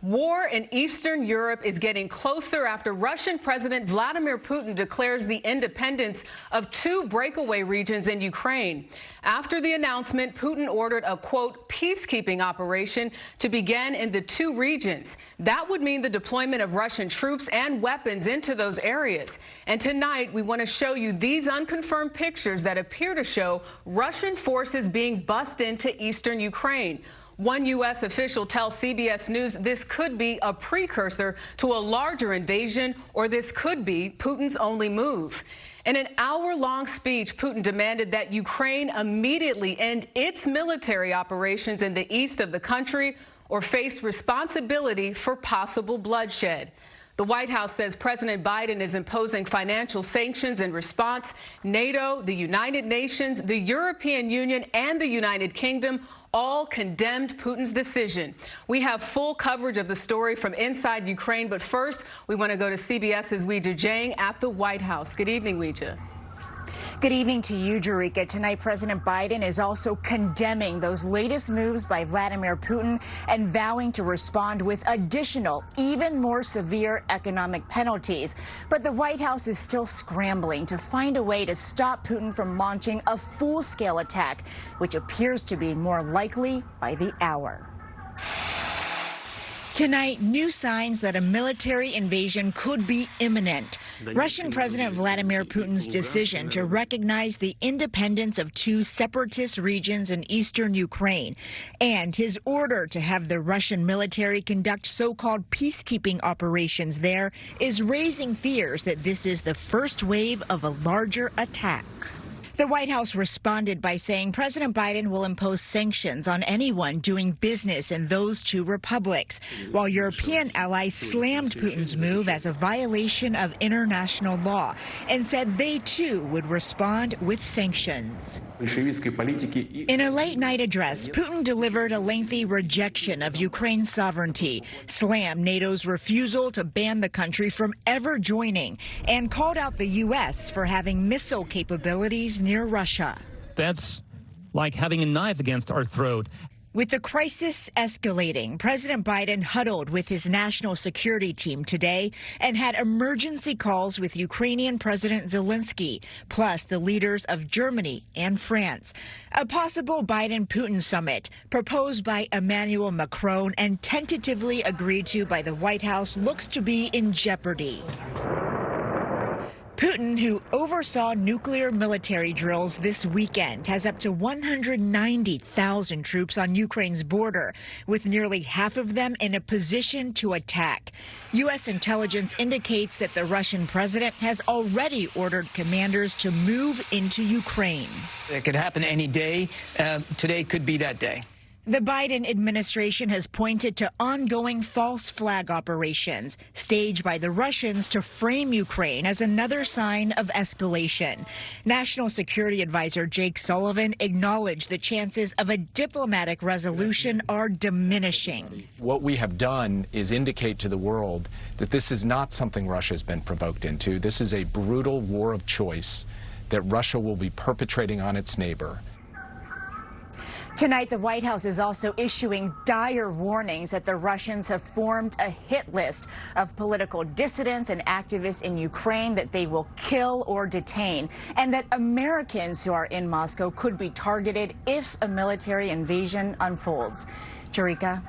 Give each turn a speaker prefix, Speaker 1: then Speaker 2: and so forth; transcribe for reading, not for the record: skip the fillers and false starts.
Speaker 1: War in Eastern Europe is getting closer after Russian President Vladimir Putin declares the independence of 2 breakaway regions in Ukraine. After the announcement, Putin ordered a, quote, peacekeeping operation to begin in the 2 regions. That would mean the deployment of Russian troops and weapons into those areas. And tonight, we want to show you these unconfirmed pictures that appear to show Russian forces being bussed into eastern Ukraine. One U.S. official tells CBS News this could be a precursor to a larger invasion, or this could be Putin's only move. In an hour-long speech, Putin demanded that Ukraine immediately end its military operations in the east of the country or face responsibility for possible bloodshed. The White House says President Biden is imposing financial sanctions in response. NATO, the United Nations, the European Union, and the United Kingdom all condemned Putin's decision. We have full coverage of the story from inside Ukraine, but first, we want to go to CBS's Weijia Jiang at the White House. Good evening, Weijia.
Speaker 2: Good evening to you, Jerika. Tonight, President Biden is also condemning those latest moves by Vladimir Putin and vowing to respond with additional, even more severe economic penalties. But the White House is still scrambling to find a way to stop Putin from launching a full-scale attack, which appears to be more likely by the hour. Tonight, new signs that a military invasion could be imminent. Russian President Vladimir Putin's decision to recognize the independence of 2 separatist regions in eastern Ukraine and his order to have the Russian military conduct so-called peacekeeping operations there is raising fears that this is the first wave of a larger attack. The White House responded by saying President Biden will impose sanctions on anyone doing business in those 2 republics, while European allies slammed Putin's move as a violation of international law and said they too would respond with sanctions. In a late-night address, Putin delivered a lengthy rejection of Ukraine's sovereignty, slammed NATO's refusal to ban the country from ever joining, and called out the U.S. for having missile capabilities near Russia.
Speaker 3: That's like having a knife against our throat.
Speaker 2: With the crisis escalating, President Biden huddled with his national security team today and had emergency calls with Ukrainian President Zelensky, plus the leaders of Germany and France. A possible Biden-Putin summit proposed by Emmanuel Macron and tentatively agreed to by the White House looks to be in jeopardy. Putin, who oversaw nuclear military drills this weekend, has up to 190,000 troops on Ukraine's border, with nearly half of them in a position to attack. U.S. intelligence indicates that the Russian president has already ordered commanders to move into Ukraine.
Speaker 4: It could happen any day. Today could be that day.
Speaker 2: The Biden administration has pointed to ongoing false flag operations staged by the Russians to frame Ukraine as another sign of escalation. National Security Advisor Jake Sullivan acknowledged the chances of a diplomatic resolution are diminishing.
Speaker 5: What we have done is indicate to the world that this is not something Russia has been provoked into. This is a brutal war of choice that Russia will be perpetrating on its neighbor.
Speaker 2: Tonight, the White House is also issuing dire warnings that the Russians have formed a hit list of political dissidents and activists in Ukraine that they will kill or detain, and that Americans who are in Moscow could be targeted if a military invasion unfolds. Jerika?